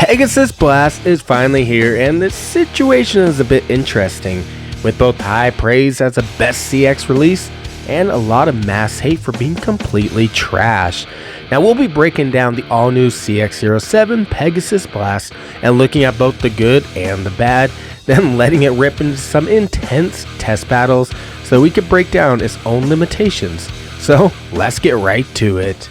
Pegasus Blast is finally here, and this situation is a bit interesting, with both high praise as a best CX release and a lot of mass hate for being completely trash. Now we'll be breaking down the all-new CX-07 Pegasus Blast and looking at both the good and the bad, then letting it rip into some intense test battles so we could break down its own limitations. So let's get right to it.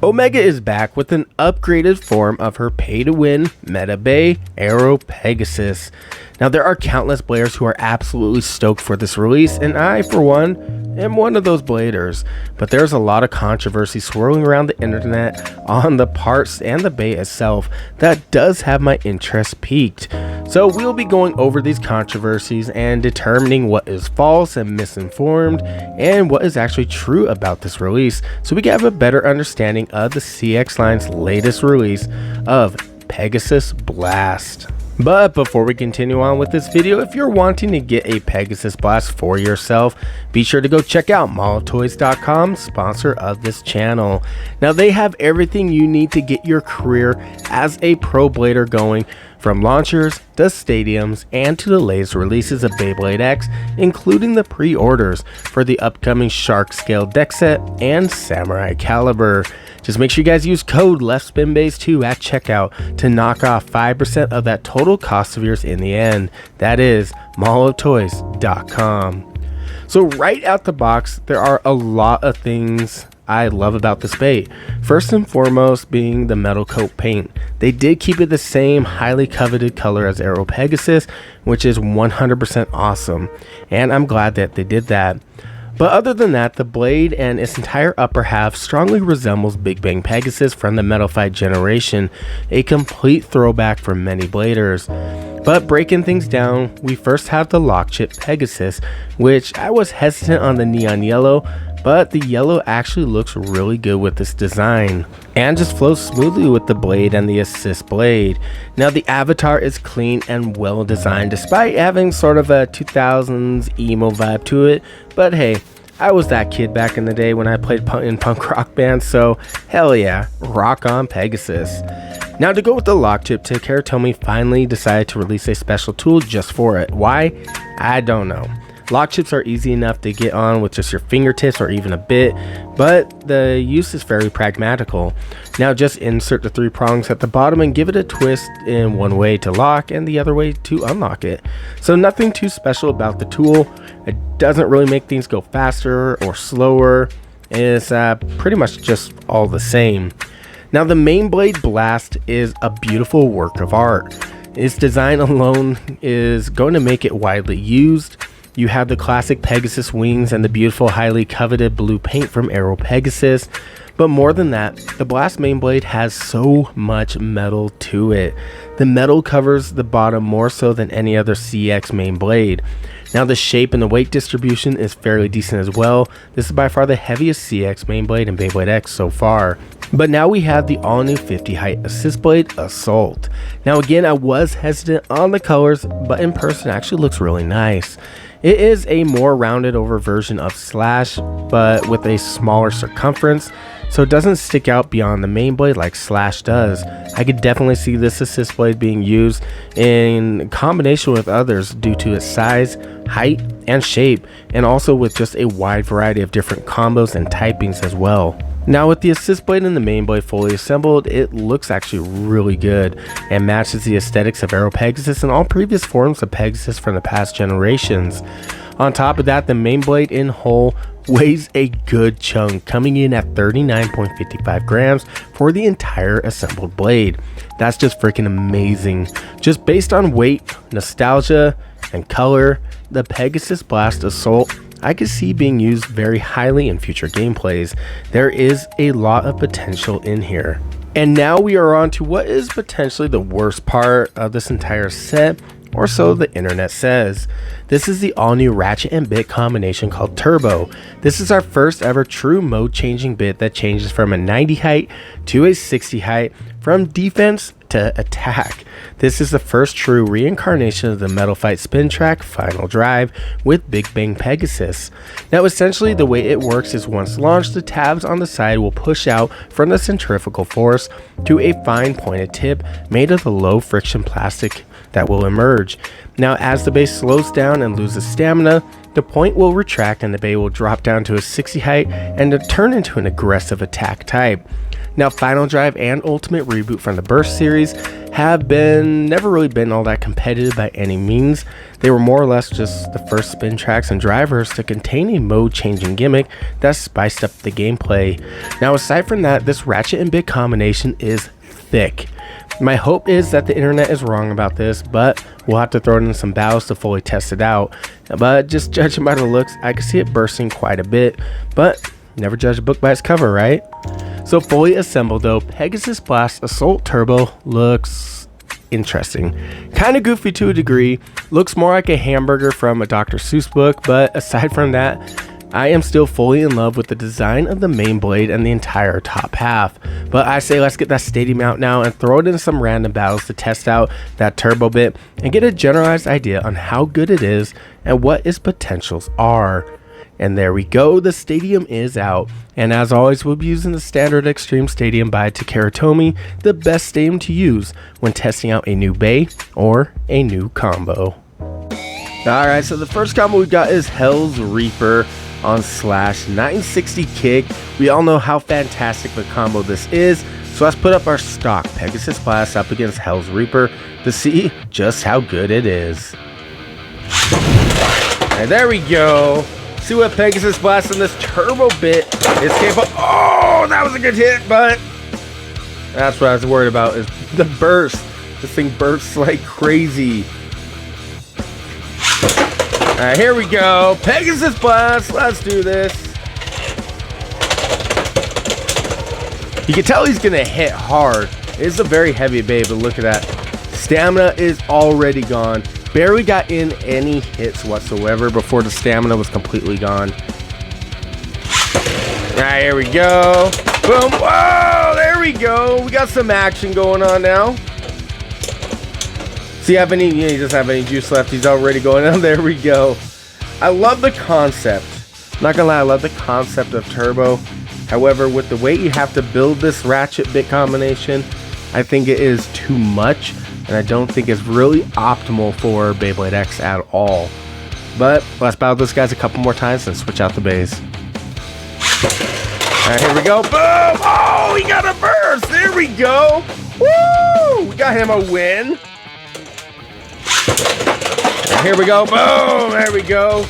Omega is back with an upgraded form of her pay-to-win Meta Bay Aero Pegasus. Now there are countless players who are absolutely stoked for this release, and I, for one, am one of those bladers. But there's a lot of controversy swirling around the internet on the parts and the bay itself that does have my interest piqued. So we'll be going over these controversies and determining what is false and misinformed and what is actually true about this release, so we can have a better understanding of the CX line's latest release of Pegasus Blast. But before we continue on with this video, if you're wanting to get a Pegasus Blast for yourself, be sure to go check out malloftoys.com, sponsor of this channel. Now they have everything you need to get your career as a pro blader going, from launchers to stadiums and to the latest releases of Beyblade X, including the pre-orders for the upcoming Shark Scale deck set and Samurai Caliber. Just make sure you guys use code LEFTSPINBASE2 at checkout to knock off 5% of that total cost of yours in the end. That is malloftoys.com. So right out the box, there are a lot of things I love about this bait. First and foremost being the metal coat paint. They did keep it the same highly coveted color as Aero Pegasus, which is 100% awesome, and I'm glad that they did that. But other than that, the blade and its entire upper half strongly resembles Big Bang Pegasus from the Metal Fight generation, a complete throwback for many bladers. But breaking things down, we first have the lock chip Pegasus, which I was hesitant on the neon yellow, but the yellow actually looks really good with this design and just flows smoothly with the blade and the assist blade. Now the avatar is clean and well designed despite having sort of a 2000s emo vibe to it, but hey, I was that kid back in the day when I played in punk rock bands, so hell yeah, rock on Pegasus. Now to go with the lock chip, Takara Tomy finally decided to release a special tool just for it. Why? I don't know. Lock chips are easy enough to get on with just your fingertips or even a bit, but the use is very pragmatical. Now just insert the 3 prongs at the bottom and give it a twist in one way to lock and the other way to unlock it. So nothing too special about the tool. It doesn't really make things go faster or slower. It's pretty much just all the same. Now the main blade blast is a beautiful work of art. Its design alone is going to make it widely used. You have the classic Pegasus wings and the beautiful highly coveted blue paint from Aero Pegasus. But more than that, the Blast main blade has so much metal to it. The metal covers the bottom more so than any other CX main blade. Now the shape and the weight distribution is fairly decent as well. This is by far the heaviest CX main blade in Beyblade X so far. But now we have the all new 50 height assist blade Assault. Now again, I was hesitant on the colors, but in person it actually looks really nice. It is a more rounded over version of Slash, but with a smaller circumference, so it doesn't stick out beyond the main blade like Slash does. I could definitely see this assist blade being used in combination with others due to its size, height, and shape, and also with just a wide variety of different combos and typings as well. Now with the assist blade and the main blade fully assembled, it looks actually really good and matches the aesthetics of Aero Pegasus and all previous forms of Pegasus from the past generations. On top of that, the main blade in whole weighs a good chunk, coming in at 39.55 grams for the entire assembled blade. That's just freaking amazing. Just based on weight, nostalgia, and color, the Pegasus Blast Assault I could see being used very highly in future gameplays. There is a lot of potential in here. And now we are on to what is potentially the worst part of this entire set, or so the internet says. This is the all new ratchet and bit combination called Turbo. This is our first ever true mode changing bit that changes from a 90 height to a 60 height, from defense to attack. This is the first true reincarnation of the Metal Fight Spin Track Final Drive with Big Bang Pegasus. Now essentially the way it works is once launched, the tabs on the side will push out from the centrifugal force to a fine pointed tip made of the low friction plastic that will emerge. Now as the base slows down and loses stamina, the point will retract and the bay will drop down to a 60 height and turn into an aggressive attack type. Now Final Drive and Ultimate Reboot from the Burst series have never really been all that competitive by any means. They were more or less just the first spin tracks and drivers to contain a mode changing gimmick that spiced up the gameplay. Now aside from that, this ratchet and bit combination is thick. My hope is that the internet is wrong about this, but we'll have to throw it in some battles to fully test it out. But just judging by the looks, I can see it bursting quite a bit, but never judge a book by its cover, right? So fully assembled though, Pegasus Blast Assault Turbo looks interesting. Kind of goofy to a degree, looks more like a hamburger from a Dr. Seuss book, but aside from that, I am still fully in love with the design of the main blade and the entire top half. But I say let's get that stadium out now and throw it in some random battles to test out that turbo bit and get a generalized idea on how good it is and what its potentials are. And there we go, the stadium is out. And as always, we'll be using the standard Extreme Stadium by Takara Tomy, the best stadium to use when testing out a new bay or a new combo. Alright, so the first combo we got is Hell's Reaper on Slash 960 kick. We all know how fantastic of a combo this is, so let's put up our stock Pegasus Blast up against Hell's Reaper to see just how good it is. And there we go. See what Pegasus Blast in this turbo bit is capable. Oh, that was a good hit, but that's what I was worried about is the burst. This thing bursts like crazy. Alright, here we go. Pegasus Blast. Let's do this. You can tell he's going to hit hard. It's a very heavy bay, but look at that. Stamina is already gone. Barely got in any hits whatsoever before the stamina was completely gone. Alright, here we go. Boom. Whoa, there we go. We got some action going on now. See, he doesn't have any juice left. He's already going on. There we go. I love the concept. Not gonna lie, I love the concept of turbo. However, with the way you have to build this ratchet bit combination, I think it is too much. And I don't think it's really optimal for Beyblade X at all. But let's battle those guys a couple more times and switch out the bays. Alright, here we go. Boom! Oh, he got a burst! There we go! Woo! We got him a win. And here we go. Boom! There we go.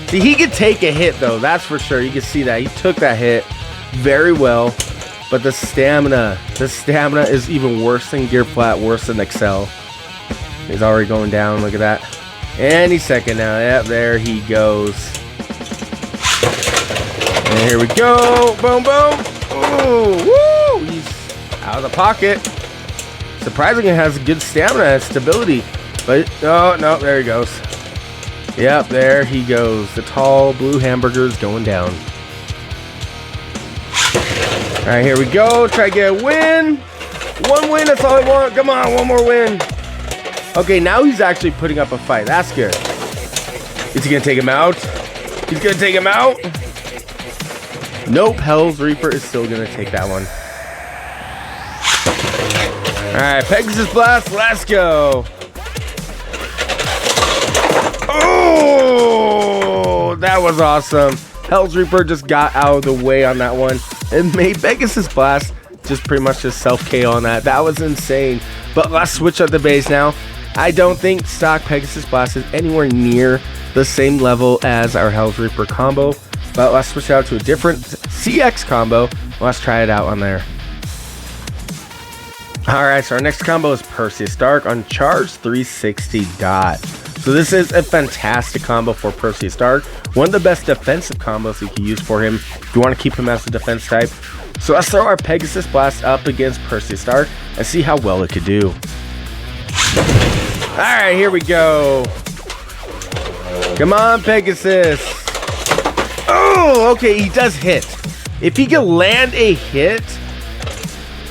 See, he could take a hit though, that's for sure. You can see that. He took that hit very well. But the stamina is even worse than Gear Flat, worse than Excel. He's already going down, look at that. Any second now, yep, there he goes. And here we go, boom, boom. Ooh, woo, he's out of the pocket. Surprisingly, it has good stamina and stability. But, oh, no, there he goes. Yep, there he goes. The tall blue hamburger's going down. Alright, here we go. Try to get a win. One win, that's all I want. Come on, one more win. Okay, now he's actually putting up a fight. That's good. Is he going to take him out? He's going to take him out. Nope, Hell's Reaper is still going to take that one. Alright, Pegasus Blast, let's go. Oh, that was awesome. Hell's Reaper just got out of the way on that one. It made Pegasus Blast just pretty much just self-KO on that. That was insane. But let's switch up the base now. I don't think stock Pegasus Blast is anywhere near the same level as our Hell's Reaper combo. But let's switch out to a different CX combo. Let's try it out on there. Alright, so our next combo is Perseus Dark on Charge 360 Dot. So this is a fantastic combo for Perseus Dark. One of the best defensive combos you can use for him if you want to keep him as a defense type. So let's throw our Pegasus Blast up against Perseus Dark and see how well it could do. Alright, here we go. Come on, Pegasus. Oh, okay, he does hit. If he can land a hit,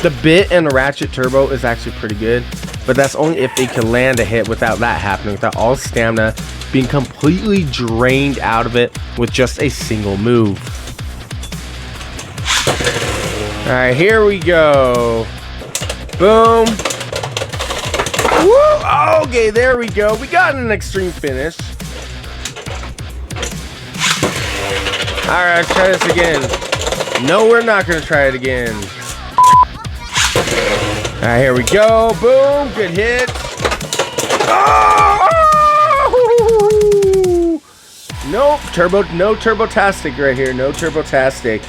the bit and the ratchet turbo is actually pretty good. but that's only if they can land a hit without that happening, without all stamina being completely drained out of it with just a single move. All right, here we go. Boom. Woo! Okay, there we go. We got an extreme finish. All right, let's try this again. No, we're not going to try it again. All right, here we go. Boom. Good hit. Oh! Nope. No turbo-tastic right here. No turbo-tastic.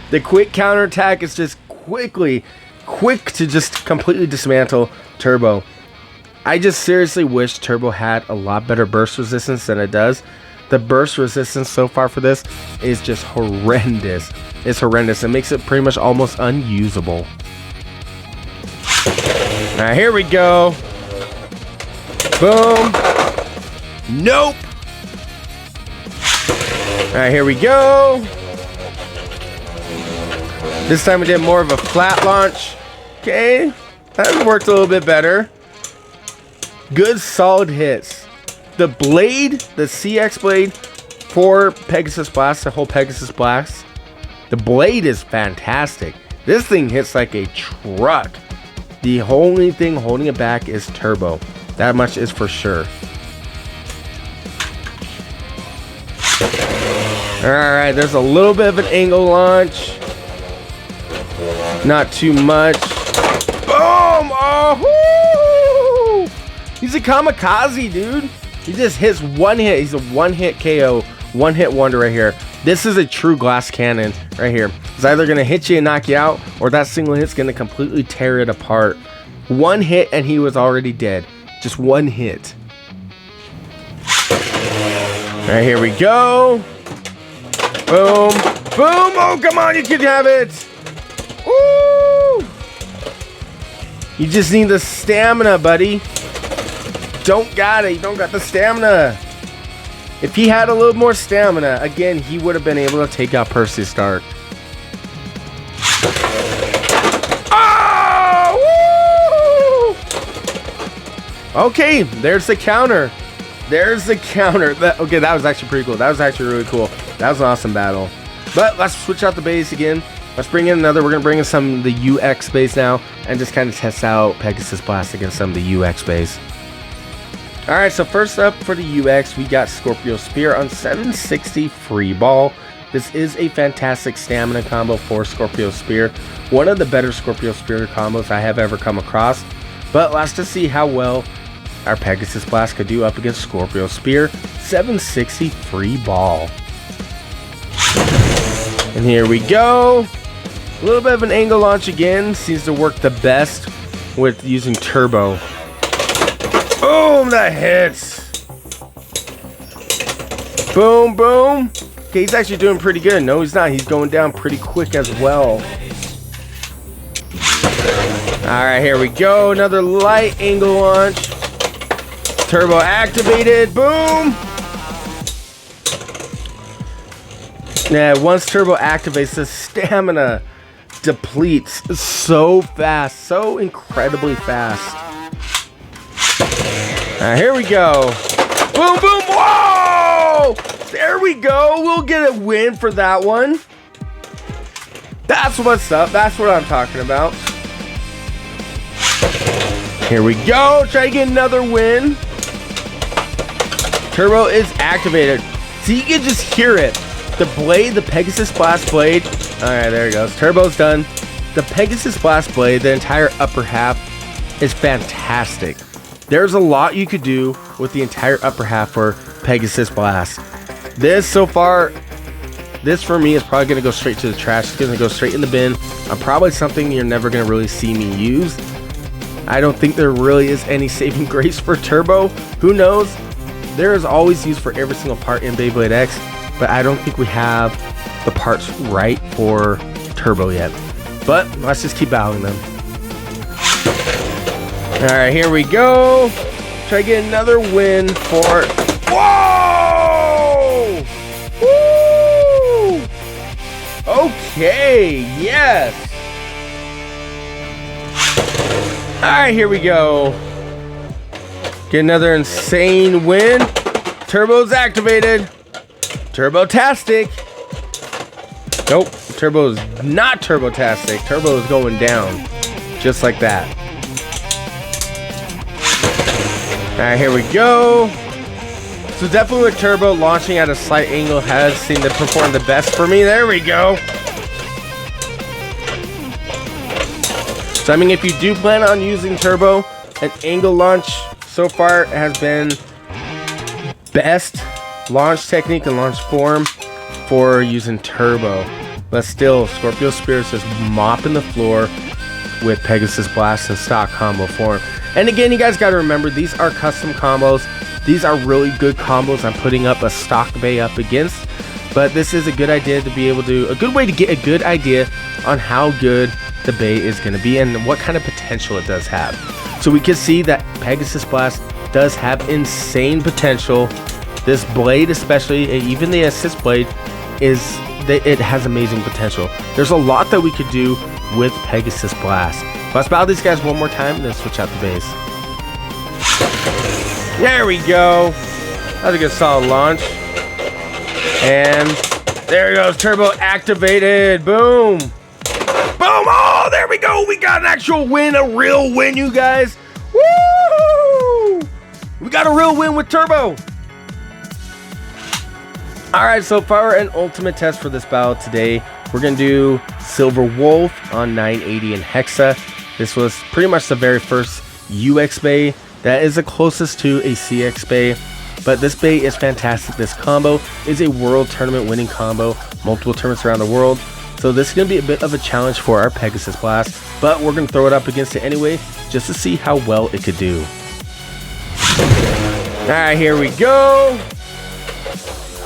The quick counterattack is just quick to just completely dismantle Turbo. I just seriously wish Turbo had a lot better burst resistance than it does. The burst resistance so far for this is just horrendous. It's horrendous. It makes it pretty much almost unusable. Now here we go. Boom. Nope. All right, here we go. This time we did more of a flat launch. Okay, that worked a little bit better. Good solid hits. The blade, the CX blade for Pegasus Blast, the whole Pegasus Blast, the blade is fantastic. This thing hits like a truck. The only thing holding it back is Turbo. That much is for sure. Alright, there's a little bit of an angle launch. Not too much. Boom! Oh! Woo! He's a kamikaze, dude. He just hits one hit. He's a one-hit KO. One-hit wonder right here. This is a true glass cannon right here. It's either going to hit you and knock you out, or that single hit's going to completely tear it apart. One hit and he was already dead. Just one hit. Alright, here we go. Boom. Boom. Oh, come on. You can have it. Woo! You just need the stamina, buddy. Don't got it. You don't got the stamina. If he had a little more stamina, again, he would have been able to take out Perseus Dark. Oh! Woo! Okay, there's the counter. There's the counter. Okay, that was actually pretty cool. That was actually really cool. That was an awesome battle. But let's switch out the base again. Let's bring in another. We're going to bring in some of the UX base now and just kind of test out Pegasus Blast against some of the UX base. Alright, so first up for the UX, we got Scorpio Spear on 760 free ball. This is a fantastic stamina combo for Scorpio Spear. One of the better Scorpio Spear combos I have ever come across. But let's just see how well our Pegasus Blast could do up against Scorpio Spear. 760 free ball. And here we go. A little bit of an angle launch again. Seems to work the best with using Turbo. Boom, that hits. Boom, boom. Okay, he's actually doing pretty good. No, he's not. He's going down pretty quick as well. All right, here we go. Another light angle launch. Turbo activated. Boom. Yeah, once Turbo activates, the stamina depletes so fast. So incredibly fast. Here we go. Boom, boom. Whoa! There we go. We'll get a win for that one. That's what's up. That's what I'm talking about. Here we go. Try to get another win. Turbo is activated. So you can just hear it. The blade, the Pegasus Blast blade. Alright, there it goes. Turbo's done. The Pegasus Blast blade, the entire upper half, is fantastic. There's a lot you could do with the entire upper half for Pegasus Blast. This so far, this for me is probably going to go straight to the trash. It's going to go straight in the bin. Probably something you're never going to really see me use. I don't think there really is any saving grace for Turbo. Who knows? There is always use for every single part in Beyblade X, but I don't think we have the parts right for Turbo yet. But let's just keep battling them. Alright, here we go. Try to get another win for... Whoa! Woo! Okay, yes. Alright, here we go. Get another insane win. Turbo's activated. Turbo-tastic. Nope, Turbo is not Turbo-tastic. Turbo is going down. Just like that. Alright, here we go. So definitely with Turbo launching at a slight angle has seemed to perform the best for me. There we go. So I mean, if you do plan on using Turbo, an angle launch so far has been best launch technique and launch form for using Turbo. But still, Scorpio Spirits is mopping the floor with Pegasus Blast in stock combo form. And again, you guys got to remember, these are custom combos. These are really good combos I'm putting up a stock bay up against. But this is a good idea to be able to, a good way to get a good idea on how good the bay is going to be and what kind of potential it does have. So we can see that Pegasus Blast does have insane potential. This blade, especially, even the assist blade, it has amazing potential. There's a lot that we could do with Pegasus Blast. Let's battle these guys one more time and then switch out the base. There we go. That's a good solid launch. And there he goes. Turbo activated. Boom. Boom. Oh, there we go. We got an actual win, a real win, you guys. Woo! We got a real win with Turbo. Alright, so for an ultimate test for this battle today, we're going to do Silver Wolf on 980 and Hexa. This was pretty much the very first UX bay that is the closest to a CX bay. But this bay is fantastic. This combo is a world tournament winning combo, multiple tournaments around the world. So this is going to be a bit of a challenge for our Pegasus Blast, but we're going to throw it up against it anyway, just to see how well it could do. Alright, here we go.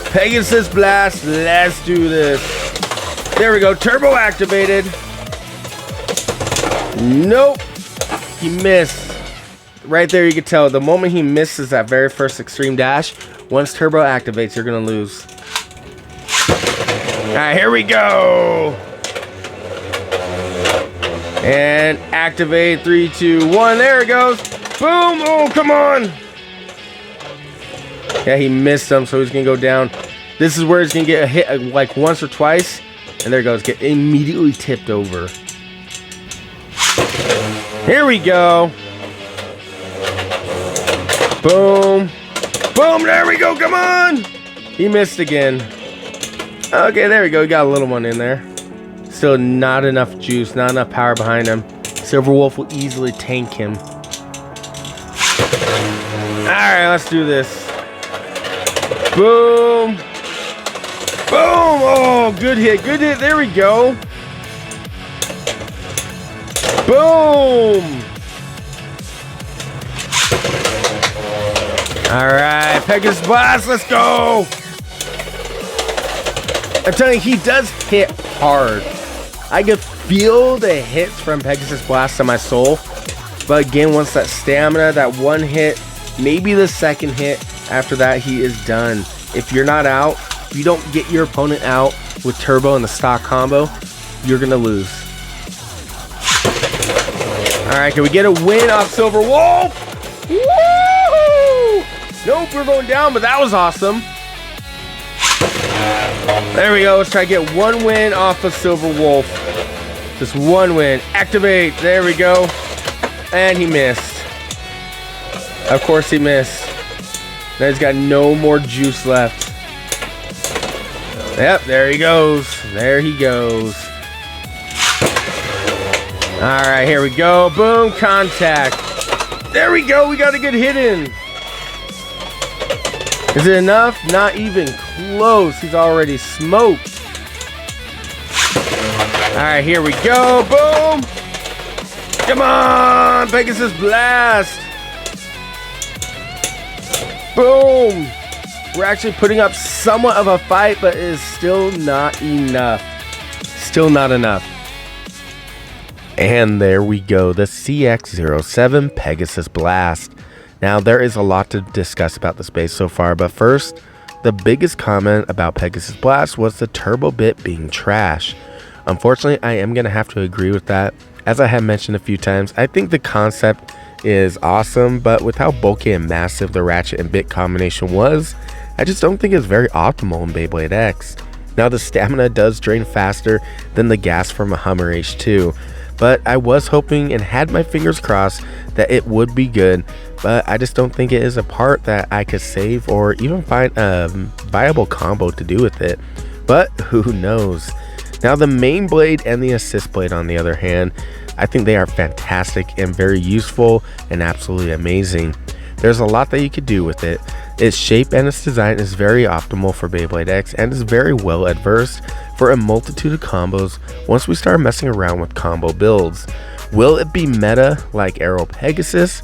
Pegasus Blast, let's do this. There we go, Turbo activated. Nope, he missed. Right there, you can tell the moment he misses that very first extreme dash, once Turbo activates, you're gonna lose. Alright, here we go. And activate, 3, 2, 1, there it goes. Boom, oh, come on. Yeah, he missed him, so he's gonna go down. This is where he's gonna get a hit like once or twice, and there he goes, get immediately tipped over. Here we go. Boom. Boom, there we go, come on. He missed again. Okay, there we go, he got a little one in there. Still not enough juice, not enough power behind him. Silver Wolf will easily tank him. Alright, let's do this. Boom. Boom. Oh, good hit. Good hit. There we go. Boom. All right. Pegasus Blast. Let's go. I'm telling you, he does hit hard. I can feel the hits from Pegasus Blast in my soul. But again, once that stamina, that one hit, maybe the second hit, after that, he is done. If you're not out, if you don't get your opponent out with Turbo and the stock combo, you're going to lose. Alright, can we get a win off Silver Wolf? Woo! Nope, we're going down, but that was awesome. There we go. Let's try to get one win off of Silver Wolf. Just one win. Activate. There we go. And he missed. Of course he missed. Now he's got no more juice left. Yep, there he goes. There he goes. Alright, here we go. Boom, contact. There we go. We got a good hit in. Is it enough? Not even close. He's already smoked. Alright, here we go. Boom. Come on, Pegasus Blast. Boom. We're actually putting up somewhat of a fight, but it is still not enough. Still not enough. And there we go, the CX-07 Pegasus Blast. Now, there is a lot to discuss about the space so far, but first, the biggest comment about Pegasus Blast was the turbo bit being trash. Unfortunately, I am going to have to agree with that. As I have mentioned a few times, I think the concept is awesome, but with how bulky and massive the ratchet and bit combination was, I just don't think it's very optimal in Beyblade X. Now the stamina does drain faster than the gas from a Hummer H2, but I was hoping and had my fingers crossed that it would be good, but I just don't think it is a part that I could save or even find a viable combo to do with it, but who knows. Now the main blade and the assist blade, on the other hand, I think they are fantastic and very useful and absolutely amazing. There's a lot that you could do with it. Its shape and its design is very optimal for Beyblade X and is very well adversed for a multitude of combos once we start messing around with combo builds. Will it be meta like Aero Pegasus?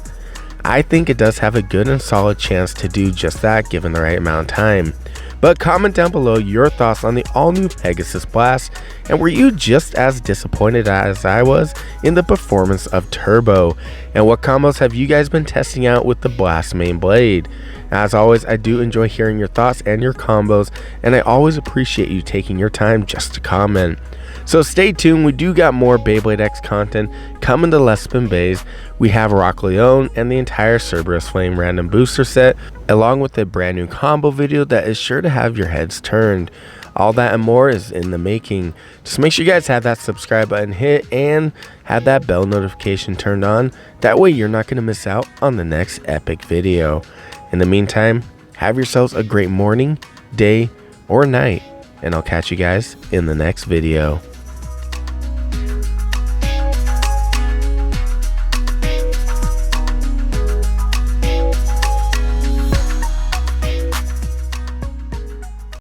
I think it does have a good and solid chance to do just that given the right amount of time. But comment down below your thoughts on the all-new Pegasus Blast, and were you just as disappointed as I was in the performance of Turbo? And what combos have you guys been testing out with the Blast main blade? As always, I do enjoy hearing your thoughts and your combos, and I always appreciate you taking your time just to comment. So stay tuned, we do got more Beyblade X content coming to Less Spin Bays. We have Rock Leone and the entire Cerberus Flame random booster set, along with a brand new combo video that is sure to have your heads turned. All that and more is in the making. Just make sure you guys have that subscribe button hit and have that bell notification turned on. That way you're not going to miss out on the next epic video. In the meantime, have yourselves a great morning, day, or night, and I'll catch you guys in the next video.